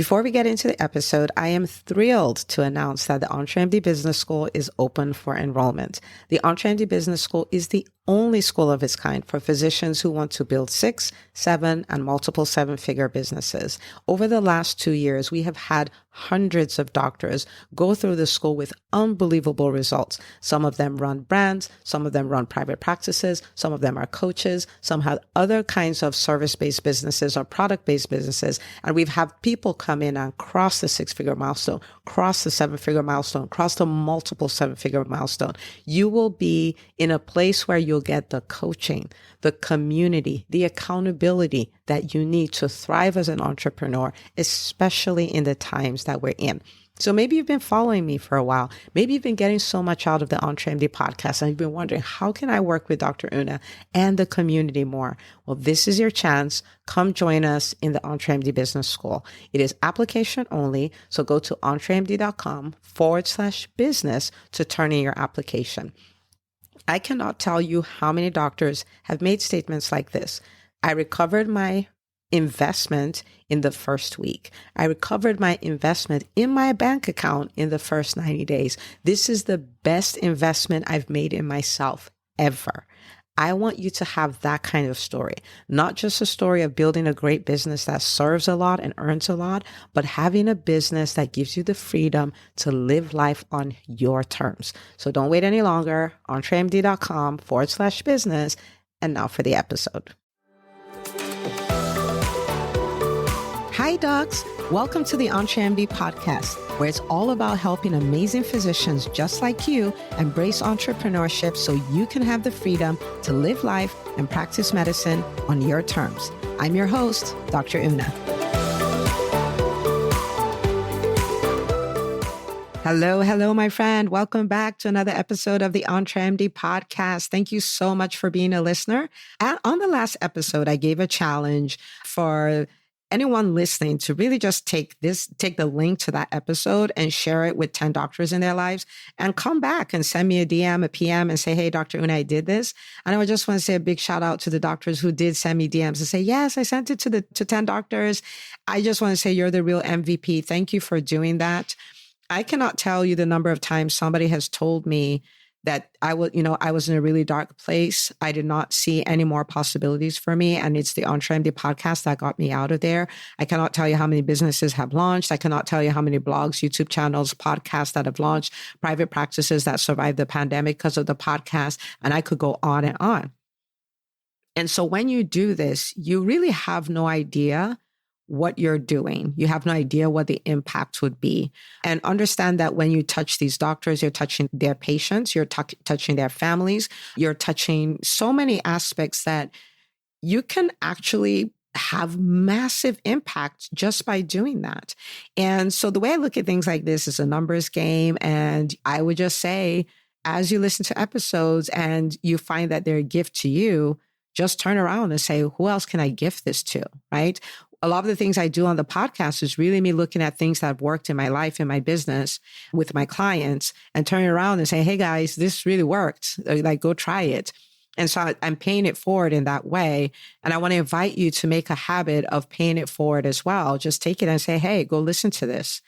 Before we get into the episode, I am thrilled to announce that the EntreMD Business School is open for enrollment. The EntreMD Business School is the only school of its kind for physicians who want to build 6, 7, and multiple 7-figure businesses. Over the last 2 years, we have had hundreds of doctors go through the school with unbelievable results. Some of them run brands, some of them run private practices, some of them are coaches, some have other kinds of service-based businesses or product-based businesses. And we've had people come in and cross the 6-figure milestone, cross the 7-figure milestone, cross the multiple 7-figure milestone. You will be in a place where you'll get the coaching, the community, the accountability that you need to thrive as an entrepreneur, especially in the times that we're in. So maybe you've been following me for a while. Maybe you've been getting so much out of the EntreMD podcast and you've been wondering, how can I work with Dr. Una and the community more? Well, this is your chance. Come join us in the EntreMD Business School. It is application only. So go to entremd.com/business to turn in your application. I cannot tell you how many doctors have made statements like this. I recovered my investment in the first week. I recovered my investment in my bank account in the first 90 days. This is the best investment I've made in myself ever. I want you to have that kind of story, not just a story of building a great business that serves a lot and earns a lot, but having a business that gives you the freedom to live life on your terms. So don't wait any longer. entremd.com/business. And now for the episode. Hi, docs. Welcome to the EntreMD podcast, where it's all about helping amazing physicians just like you embrace entrepreneurship so you can have the freedom to live life and practice medicine on your terms. I'm your host, Dr. Una. Hello, my friend. Welcome back to another episode of the EntreMD podcast. Thank you so much for being a listener. And on the last episode, I gave a challenge for anyone listening to really just take the link to that episode and share it with 10 doctors in their lives and come back and send me a DM, a PM and say, hey, Dr. Una, I did this. And I would just want to say a big shout out to the doctors who did send me DMs and say, yes, I sent it to 10 doctors. I just want to say you're the real MVP. Thank you for doing that. I cannot tell you the number of times somebody has told me that I was in a really dark place. I did not see any more possibilities for me. And it's the EntreMD podcast that got me out of there. I cannot tell you how many businesses have launched. I cannot tell you how many blogs, YouTube channels, podcasts that have launched, private practices that survived the pandemic because of the podcast. And I could go on and on. And so when you do this, you really have no idea what you're doing. You have no idea what the impact would be. And understand that when you touch these doctors, you're touching their patients, you're touching their families, you're touching so many aspects that you can actually have massive impact just by doing that. And so the way I look at things like this is a numbers game. And I would just say, as you listen to episodes and you find that they're a gift to you, just turn around and say, who else can I gift this to, right? A lot of the things I do on the podcast is really me looking at things that have worked in my life, in my business, with my clients, and turning around and say, hey guys, this really worked. Like, go try it. And so I'm paying it forward in that way. And I want to invite you to make a habit of paying it forward as well. Just take it and say, hey, go listen to this.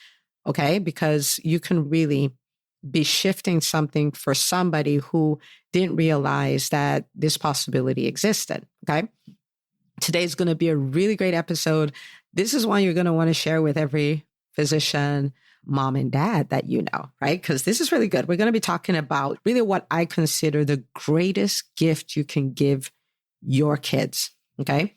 Okay? Because you can really be shifting something for somebody who didn't realize that this possibility existed. Okay? Today's going to be a really great episode. This is one you're going to want to share with every physician, mom and dad that you know, right? Because this is really good. We're going to be talking about really what I consider the greatest gift you can give your kids, okay?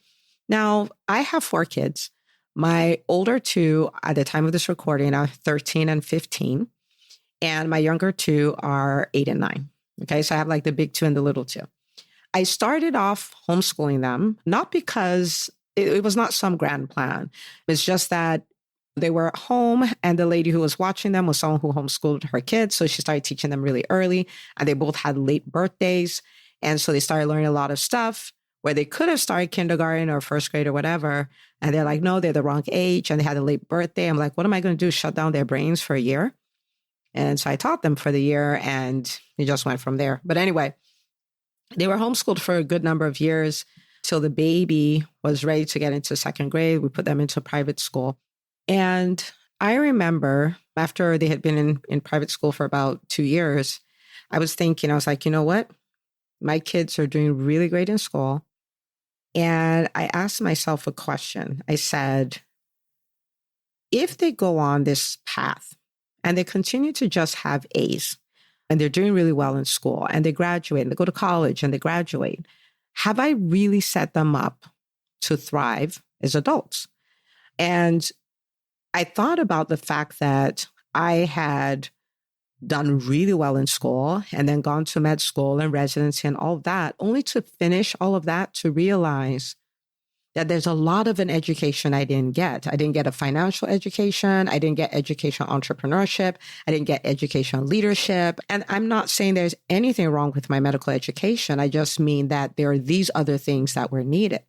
Now, I have 4 kids. My older 2, at the time of this recording, are 13 and 15. And my younger 2 are 8 and 9. Okay, so I have like the big 2 and the little 2. I started off homeschooling them, not because it was not some grand plan. It's just that they were at home and the lady who was watching them was someone who homeschooled her kids. So she started teaching them really early and they both had late birthdays. And so they started learning a lot of stuff where they could have started kindergarten or first grade or whatever. And they're like, no, they're the wrong age and they had a late birthday. I'm like, what am I going to do? Shut down their brains for a year? And so I taught them for the year and it just went from there. But anyway, they were homeschooled for a good number of years till the baby was ready to get into 2nd grade. We put them into private school. And I remember after they had been in private school for about 2 years, I was thinking, I was like, you know what? My kids are doing really great in school. And I asked myself a question. I said, if they go on this path and they continue to just have A's and they're doing really well in school and they graduate and they go to college and they graduate, have I really set them up to thrive as adults? And I thought about the fact that I had done really well in school and then gone to med school and residency and all of that, only to finish all of that to realize that there's a lot of an education I didn't get. I didn't get a financial education. I didn't get education entrepreneurship. I didn't get education leadership. And I'm not saying there's anything wrong with my medical education. I just mean that there are these other things that were needed.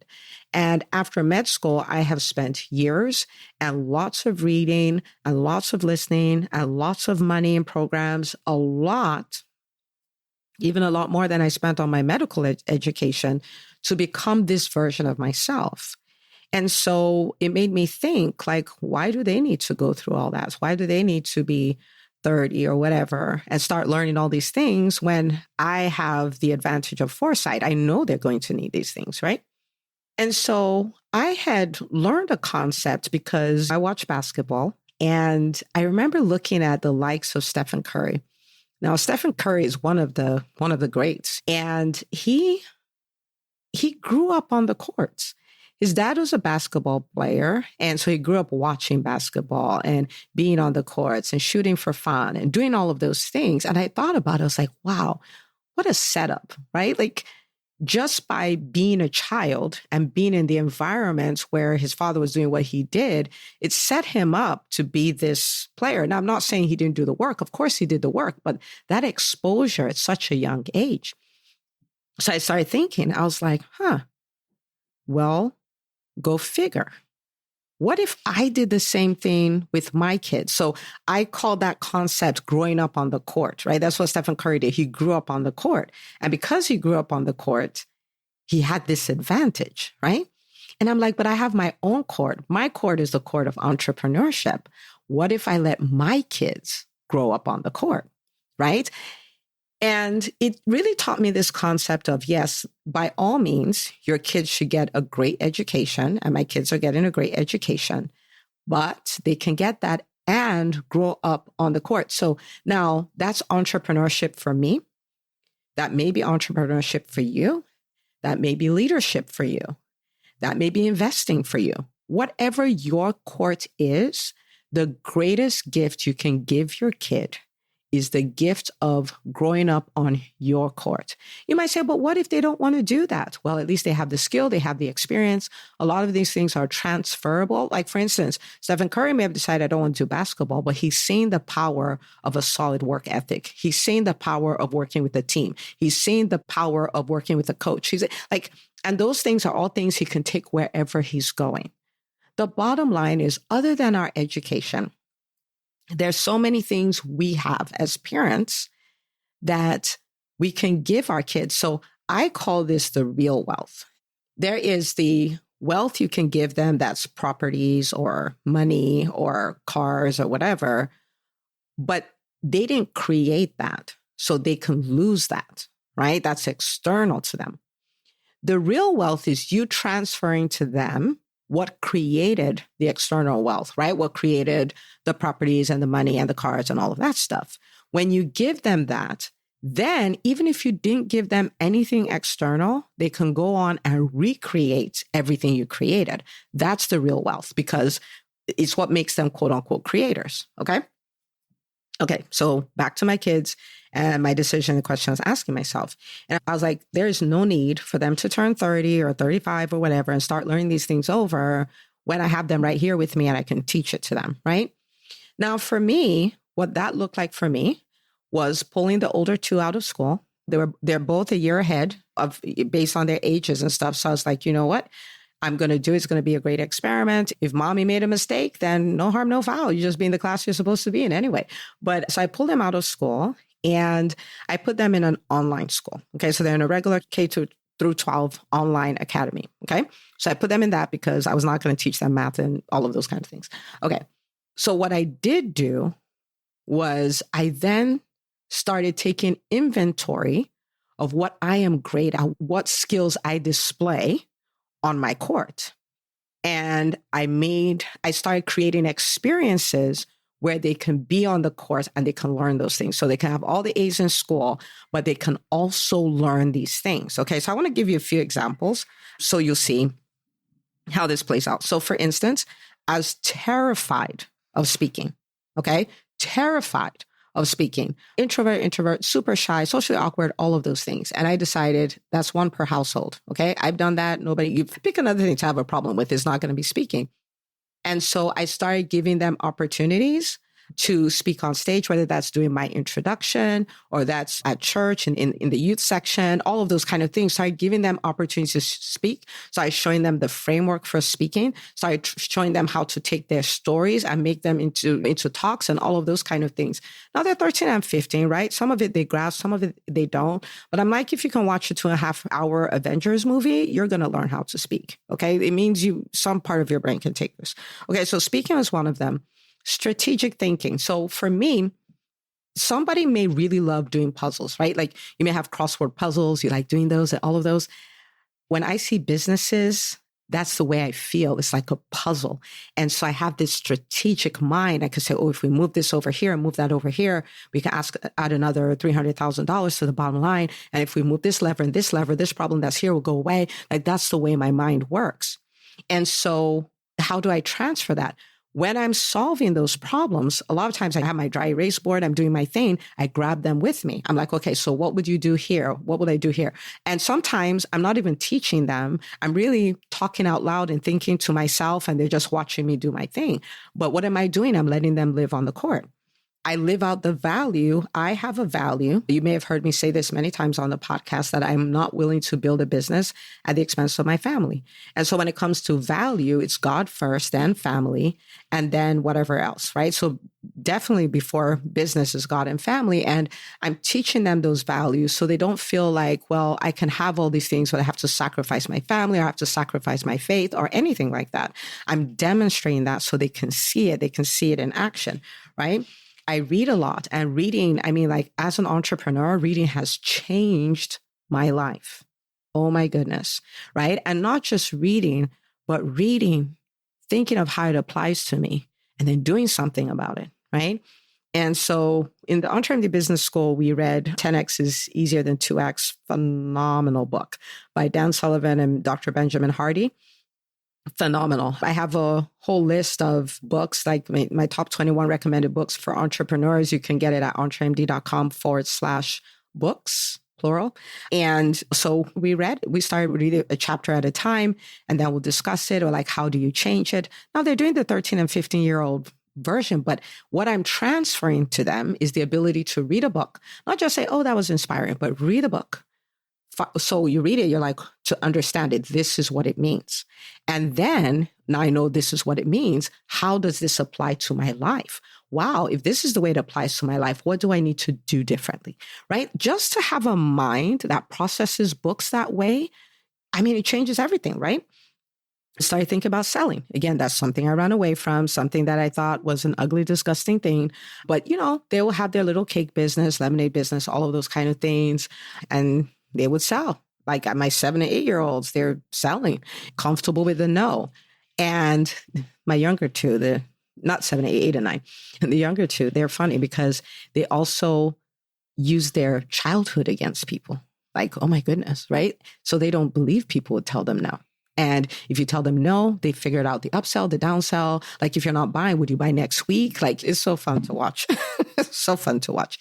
And after med school, I have spent years and lots of reading and lots of listening and lots of money in programs, a lot, even a lot more than I spent on my medical education to become this version of myself. And so it made me think, like, why do they need to go through all that? Why do they need to be 30 or whatever and start learning all these things when I have the advantage of foresight? I know they're going to need these things, right? And so I had learned a concept because I watch basketball, and I remember looking at the likes of Stephen Curry. Now, Stephen Curry is one of the greats, and he grew up on the courts. His dad was a basketball player, and so he grew up watching basketball and being on the courts and shooting for fun and doing all of those things. And I thought about it, I was like, wow, what a setup, right? Like, just by being a child and being in the environment where his father was doing what he did, it set him up to be this player. Now, I'm not saying he didn't do the work. Of course he did the work, but that exposure at such a young age. So I started thinking, I was like, well, go figure. What if I did the same thing with my kids? So I call that concept growing up on the court, right? That's what Stephen Curry did. He grew up on the court. And because he grew up on the court, he had this advantage, right? And I'm like, but I have my own court. My court is the court of entrepreneurship. What if I let my kids grow up on the court, right? And it really taught me this concept of, yes, by all means, your kids should get a great education. And my kids are getting a great education, but they can get that and grow up on the court. So now that's entrepreneurship for me. That may be entrepreneurship for you. That may be leadership for you. That may be investing for you. Whatever your court is, the greatest gift you can give your kid is the gift of growing up on your court. You might say, but what if they don't want to do that? Well, at least they have the skill, they have the experience. A lot of these things are transferable. Like, for instance, Stephen Curry may have decided, I don't want to do basketball, but he's seen the power of a solid work ethic. He's seen the power of working with a team. He's seen the power of working with a coach. He's like, and those things are all things he can take wherever he's going. The bottom line is, other than our education, there's so many things we have as parents that we can give our kids. So I call this the real wealth. There is the wealth you can give them that's properties or money or cars or whatever, but they didn't create that, so they can lose that, right? That's external to them. The real wealth is you transferring to them what created the external wealth, right? What created the properties and the money and the cars and all of that stuff. When you give them that, then even if you didn't give them anything external, they can go on and recreate everything you created. That's the real wealth, because it's what makes them quote unquote creators. Okay. Okay. So back to my kids and my decision, the question I was asking myself. And I was like, there's no need for them to turn 30 or 35 or whatever and start learning these things over when I have them right here with me and I can teach it to them. Right. Now, for me, what that looked like for me was pulling the older two out of school. They're both a year ahead of based on their ages and stuff. So I was like, you know what I'm going to do? It's going to be a great experiment. If mommy made a mistake, then no harm, no foul. You just be in the class you're supposed to be in anyway. But so I pulled them out of school and I put them in an online school. Okay. So they're in a regular through 12 online academy. Okay. So I put them in that because I was not going to teach them math and all of those kind of things. Okay. So what I did do was I then started taking inventory of what I am great at, what skills I display on my court. And I started creating experiences where they can be on the course and they can learn those things. So they can have all the A's in school, but they can also learn these things. Okay. So I want to give you a few examples so you'll see how this plays out. So for instance, I was terrified of speaking. Okay. Terrified of speaking. Introvert, super shy, socially awkward, all of those things. And I decided that's one per household. Okay. I've done that. You pick another thing to have a problem with is not going to be speaking. And so I started giving them opportunities to speak on stage, whether that's doing my introduction or that's at church and in the youth section, all of those kind of things. Started giving them opportunities to speak. Started showing them the framework for speaking. Started showing them how to take their stories and make them into talks and all of those kind of things. Now they're 13 and 15, right? Some of it they grasp, some of it they don't. But I'm like, if you can watch a 2.5-hour Avengers movie, you're going to learn how to speak. Okay. It means some part of your brain can take this. Okay. So speaking was one of them. Strategic thinking. So for me, somebody may really love doing puzzles, right? Like you may have crossword puzzles, you like doing those and all of those. When I see businesses, that's the way I feel. It's like a puzzle. And so I have this strategic mind. I could say, oh, if we move this over here and move that over here, we can add another $300,000 to the bottom line. And if we move this lever and this lever, this problem that's here will go away. Like that's the way my mind works. And so how do I transfer that? When I'm solving those problems, a lot of times I have my dry erase board, I'm doing my thing, I grab them with me. I'm like, okay, so what would you do here? What would I do here? And sometimes I'm not even teaching them. I'm really talking out loud and thinking to myself, and they're just watching me do my thing. But what am I doing? I'm letting them live on the court. I live out the value. I have a value. You may have heard me say this many times on the podcast that I'm not willing to build a business at the expense of my family. And so when it comes to value, it's God first, then family, and then whatever else, right? So definitely before business is God and family. And I'm teaching them those values so they don't feel like, well, I can have all these things, but I have to sacrifice my family or I have to sacrifice my faith or anything like that. I'm demonstrating that so they can see it. They can see it in action, right? I read a lot, and reading, like as an entrepreneur, reading has changed my life. Oh my goodness, right? And not just reading, but reading, thinking of how it applies to me and then doing something about it, right? And so in the entrepreneurial business school, we read 10X is Easier Than 2X, phenomenal book by Dan Sullivan and Dr. Benjamin Hardy. Phenomenal. I have a whole list of books, like my top 21 recommended books for entrepreneurs. You can get it at entremd.com/books, plural. And so we started reading a chapter at a time, and then we'll discuss it or like, how do you change it? Now they're doing the 13 and 15-year-old version, but what I'm transferring to them is the ability to read a book, not just say, oh, that was inspiring, but read a book. So you read it, you're like, to understand it, this is what it means. And then now I know this is what it means. How does this apply to my life? Wow, if this is the way it applies to my life, what do I need to do differently? Right? Just to have a mind that processes books that way, it changes everything, right? I started thinking about selling. Again, that's something I ran away from, something that I thought was an ugly, disgusting thing. But, they will have their little cake business, lemonade business, all of those kind of things. And they would sell. Like my 7 and 8-year-olds, they're selling, comfortable with the no. And my younger two, the not 7, 8 and 9, and the younger two, they're funny because they also use their childhood against people. Like, oh my goodness, right? So they don't believe people would tell them no. And if you tell them no, they figured out the upsell, the downsell. Like if you're not buying, would you buy next week? Like it's so fun to watch. It's so fun to watch.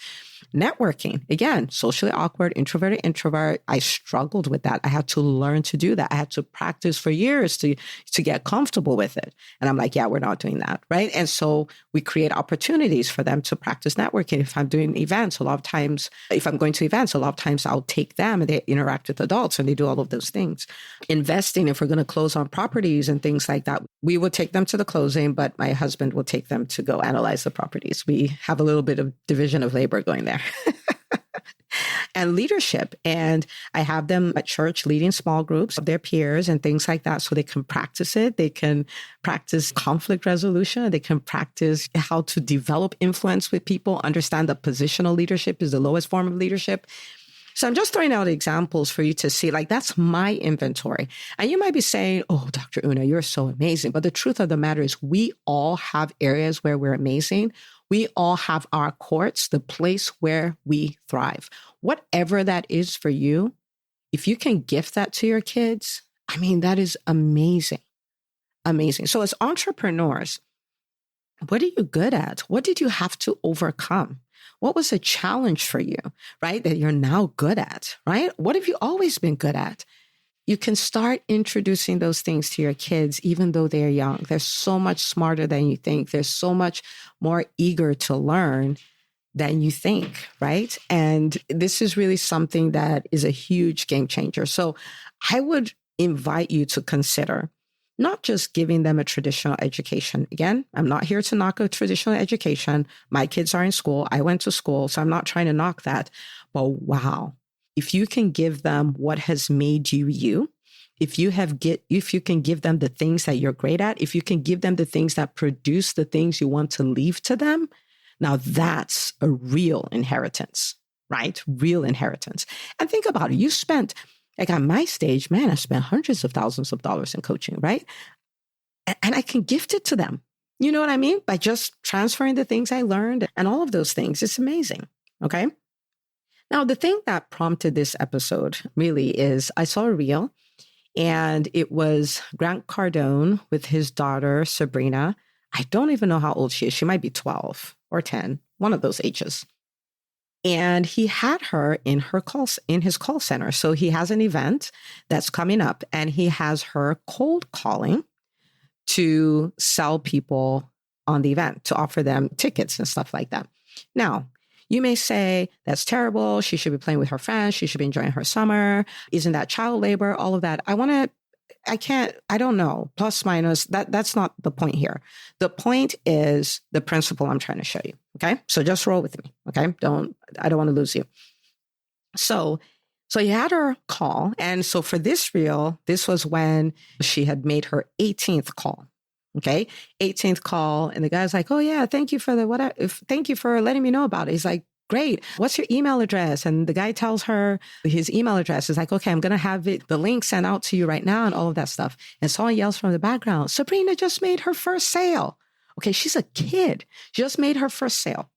Networking, again, socially awkward, introverted introvert. I struggled with that. I had to learn to do that. I had to practice for years to get comfortable with it. And I'm like, yeah, we're not doing that, right? And so we create opportunities for them to practice networking. If I'm doing events, a lot of times, if I'm going to events, a lot of times I'll take them and they interact with adults and they do all of those things. Investing, if we're going to close on properties and things like that, we will take them to the closing, but my husband will take them to go analyze the properties. We have a little bit of division of labor going there. and leadership. And I have them at church leading small groups of their peers and things like that so they can practice it. They can practice conflict resolution. They can practice how to develop influence with people, understand that positional leadership is the lowest form of leadership. So I'm just throwing out examples for you to see, like, that's my inventory. And you might be saying, oh, Dr. Una, you're so amazing. But the truth of the matter is we all have areas where we're amazing. We all have our courts, the place where we thrive. Whatever that is for you, if you can gift that to your kids, I mean, that is amazing. Amazing. So as entrepreneurs, what are you good at? What did you have to overcome? What was a challenge for you, right? That you're now good at, right? What have you always been good at? You can start introducing those things to your kids, even though they're young. They're so much smarter than you think. They're so much more eager to learn than you think, right? And this is really something that is a huge game changer. So I would invite you to consider not just giving them a traditional education. Again, I'm not here to knock a traditional education. My kids are in school. I went to school, so I'm not trying to knock that. But wow, if you can give them what has made you you, if you can give them the things that you're great at, if you can give them the things that produce the things you want to leave to them, now that's a real inheritance, right? Real inheritance. And think about it. You spent, like at my stage, man, I spent hundreds of thousands of dollars in coaching, right? And I can gift it to them. You know what I mean? By just transferring the things I learned and all of those things. It's amazing. Okay. Now, the thing that prompted this episode really is I saw a reel, and it was Grant Cardone with his daughter, Sabrina. I don't even know how old she is. She might be 12 or 10, one of those ages. And he had her in his call center. So he has an event that's coming up, and he has her cold calling to sell people on the event, to offer them tickets and stuff like that. Now, you may say, that's terrible. She should be playing with her friends. She should be enjoying her summer. Isn't that child labor? All of that. I don't know. Plus, minus, that's not the point here. The point is the principle I'm trying to show you. Okay. So just roll with me. Okay. I don't want to lose you. So you had her call. And so for this reel, this was when she had made her 18th call. Okay. 18th call. And the guy's like, oh yeah, thank you for thank you for letting me know about it. He's like, great. What's your email address? And the guy tells her his email address. Is like, okay, I'm going to have the link sent out to you right now and all of that stuff. And someone yells from the background, Sabrina just made her first sale. Okay. She's a kid. She just made her first sale.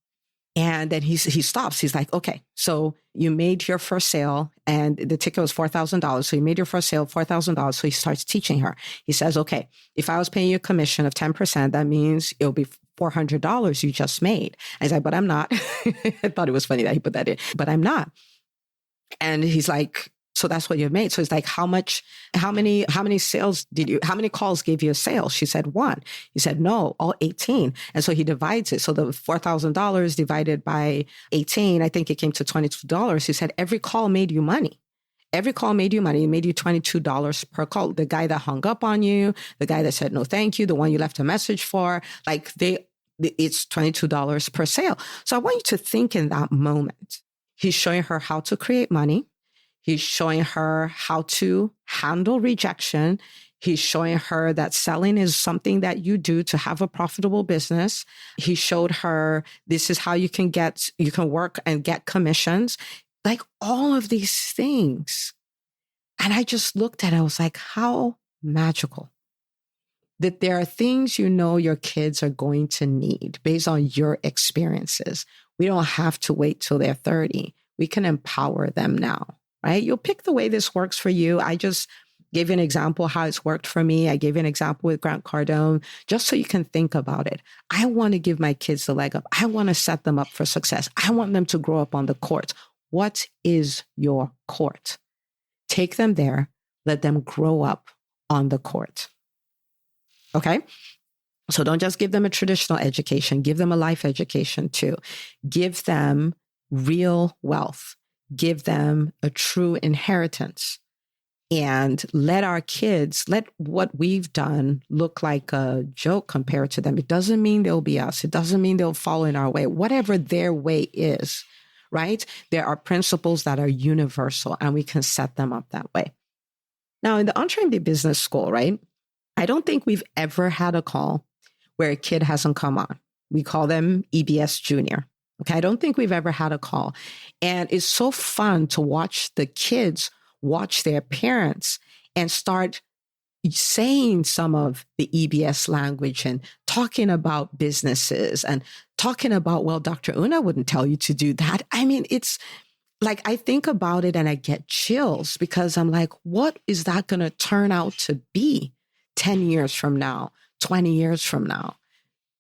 And then he stops. He's like, okay, so you made your first sale and the ticket was $4,000. So you made your first sale, $4,000. So he starts teaching her. He says, okay, if I was paying you a commission of 10%, that means it'll be $400 you just made. And he's like, but I'm not. I thought it was funny that he put that in, but I'm not. And he's like, so that's what you made. So it's like, how many calls gave you a sale? She said 1. He said, no, all 18. And so he divides it. So the $4,000 divided by 18, I think it came to $22. He said, every call made you money. Every call made you money. It made you $22 per call. The guy that hung up on you, the guy that said no thank you, the one you left a message for, it's $22 per sale. So I want you to think in that moment. He's showing her how to create money. He's showing her how to handle rejection. He's showing her that selling is something that you do to have a profitable business. He showed her this is how you can work and get commissions, like all of these things. And I just looked at it. I was like, how magical that there are things your kids are going to need based on your experiences. We don't have to wait till they're 30. We can empower them now. Right? You'll pick the way this works for you. I just gave you an example how it's worked for me. I gave you an example with Grant Cardone, just so you can think about it. I want to give my kids the leg up. I want to set them up for success. I want them to grow up on the court. What is your court? Take them there. Let them grow up on the court. Okay? So don't just give them a traditional education. Give them a life education too. Give them real wealth. Give them a true inheritance, and let what we've done look like a joke compared to them. It doesn't mean they'll be us. It doesn't mean they'll follow in our way. Whatever their way is, right? There are principles that are universal and we can set them up that way. Now, in the EntreMD Business School, right? I don't think we've ever had a call where a kid hasn't come on. We call them EBS Junior. Okay. I don't think we've ever had a call. And it's so fun to watch the kids watch their parents and start saying some of the EBS language and talking about businesses and talking about, well, Dr. Una wouldn't tell you to do that. I mean, it's like, I think about it and I get chills because I'm like, what is that going to turn out to be 10 years from now, 20 years from now?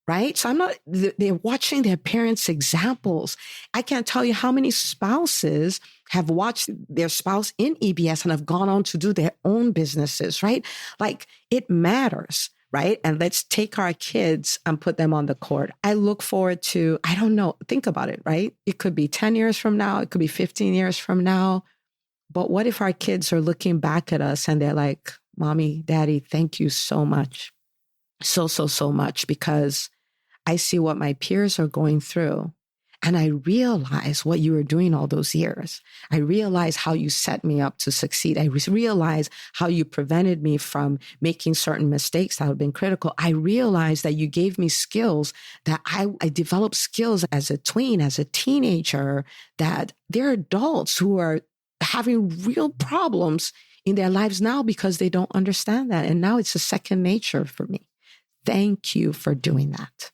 Right? So they're watching their parents' examples. I can't tell you how many spouses have watched their spouse in EBS and have gone on to do their own businesses, right? Like it matters, right? And let's take our kids and put them on the court. I look forward to, I don't know, think about it, right? It could be 10 years from now. It could be 15 years from now. But what if our kids are looking back at us and they're like, Mommy, Daddy, thank you so much. So much because I see what my peers are going through and I realize what you were doing all those years. I realize how you set me up to succeed. I realize how you prevented me from making certain mistakes that have been critical. I realize that you gave me skills that I developed skills as a tween, as a teenager, that they're adults who are having real problems in their lives now because they don't understand that. And now it's a second nature for me. Thank you for doing that.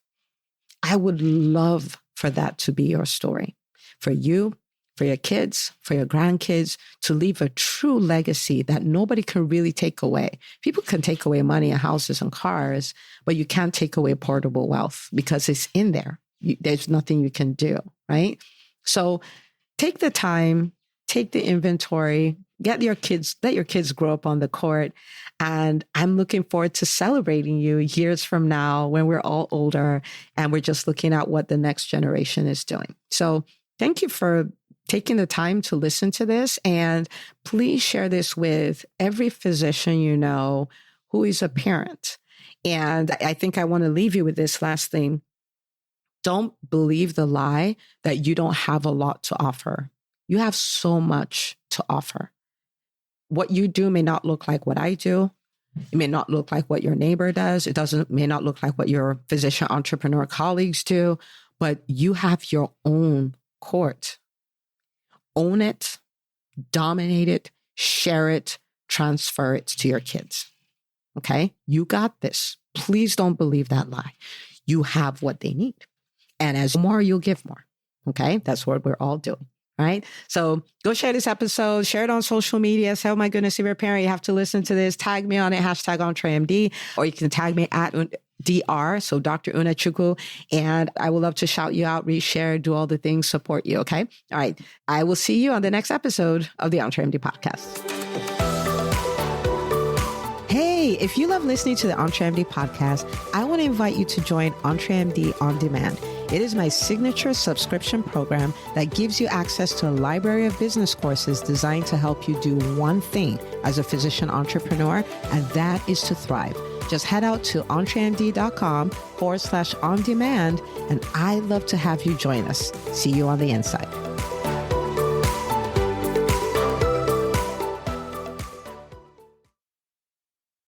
I would love for that to be your story, for you, for your kids, for your grandkids, to leave a true legacy that nobody can really take away. People can take away money and houses and cars, but you can't take away portable wealth because it's in there. There's nothing you can do, right? So take the time, take the inventory, let your kids grow up on the court. And I'm looking forward to celebrating you years from now when we're all older and we're just looking at what the next generation is doing. So thank you for taking the time to listen to this. And please share this with every physician you know who is a parent. And I think I want to leave you with this last thing. Don't believe the lie that you don't have a lot to offer. You have so much to offer. What you do may not look like what I do. It may not look like what your neighbor does. May not look like what your physician entrepreneur colleagues do, but you have your own court. Own it, dominate it, share it, transfer it to your kids. Okay? You got this. Please don't believe that lie. You have what they need. And as more, you'll give more. Okay? That's what we're all doing. Right? So go share this episode, share it on social media. Say, oh my goodness, if you're a parent, you have to listen to this. Tag me on it, #EntreMD, or you can tag me at DR, so Dr. Una Chukwu, and I would love to shout you out, reshare, do all the things, support you. Okay? All right. I will see you on the next episode of the EntreMD podcast. Hey, if you love listening to the EntreMD podcast, I want to invite you to join EntreMD On Demand. It is my signature subscription program that gives you access to a library of business courses designed to help you do one thing as a physician entrepreneur, and that is to thrive. Just head out to entremd.com/on demand, and I'd love to have you join us. See you on the inside.